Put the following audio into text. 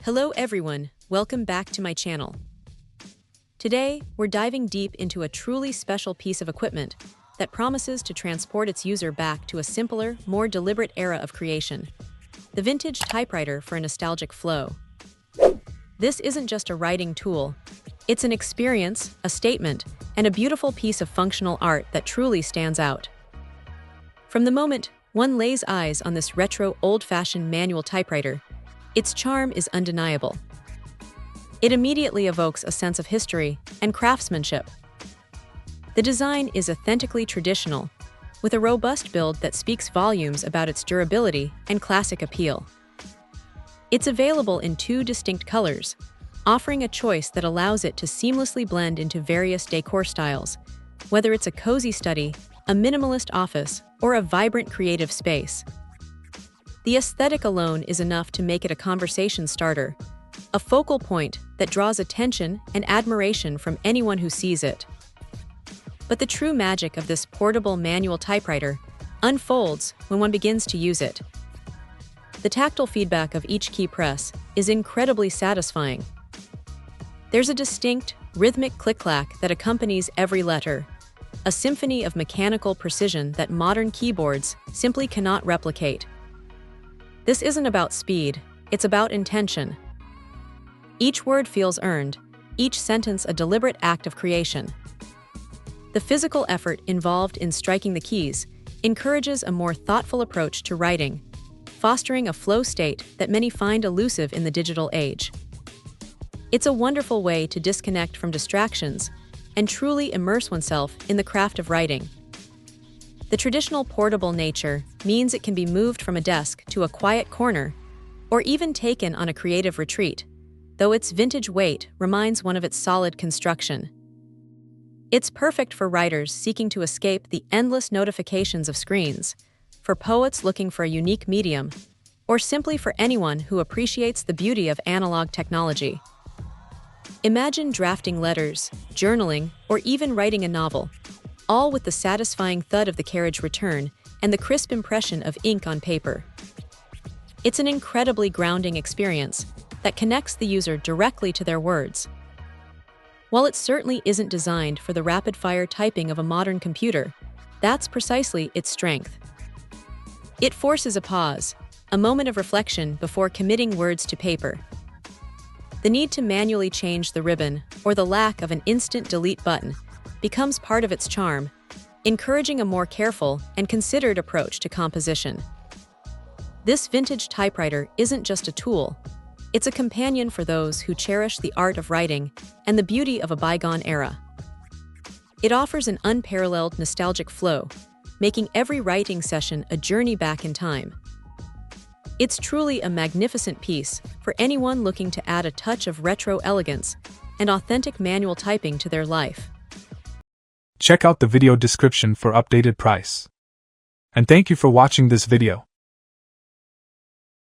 Hello everyone, welcome back to my channel. Today, we're diving deep into a truly special piece of equipment that promises to transport its user back to a simpler, more deliberate era of creation. The vintage typewriter for a nostalgic flow. This isn't just a writing tool, it's an experience, a statement, and a beautiful piece of functional art that truly stands out. From the moment one lays eyes on this retro, old-fashioned manual typewriter, its charm is undeniable. It immediately evokes a sense of history and craftsmanship. The design is authentically traditional, with a robust build that speaks volumes about its durability and classic appeal. It's available in two distinct colors, offering a choice that allows it to seamlessly blend into various decor styles, whether it's a cozy study, a minimalist office, or a vibrant creative space. The aesthetic alone is enough to make it a conversation starter, a focal point that draws attention and admiration from anyone who sees it. But the true magic of this portable manual typewriter unfolds when one begins to use it. The tactile feedback of each key press is incredibly satisfying. There's a distinct, rhythmic click-clack that accompanies every letter, a symphony of mechanical precision that modern keyboards simply cannot replicate. This isn't about speed, it's about intention. Each word feels earned, each sentence a deliberate act of creation. The physical effort involved in striking the keys encourages a more thoughtful approach to writing, fostering a flow state that many find elusive in the digital age. It's a wonderful way to disconnect from distractions and truly immerse oneself in the craft of writing. The traditional portable nature means it can be moved from a desk to a quiet corner, or even taken on a creative retreat, though its vintage weight reminds one of its solid construction. It's perfect for writers seeking to escape the endless notifications of screens, for poets looking for a unique medium, or simply for anyone who appreciates the beauty of analog technology. Imagine drafting letters, journaling, or even writing a novel, all with the satisfying thud of the carriage return and the crisp impression of ink on paper. It's an incredibly grounding experience that connects the user directly to their words. While it certainly isn't designed for the rapid-fire typing of a modern computer, that's precisely its strength. It forces a pause, a moment of reflection before committing words to paper. The need to manually change the ribbon or the lack of an instant delete button becomes part of its charm, encouraging a more careful and considered approach to composition. This vintage typewriter isn't just a tool, it's a companion for those who cherish the art of writing and the beauty of a bygone era. It offers an unparalleled nostalgic flow, making every writing session a journey back in time. It's truly a magnificent piece for anyone looking to add a touch of retro elegance and authentic manual typing to their life. Check out the video description for updated price. And thank you for watching this video.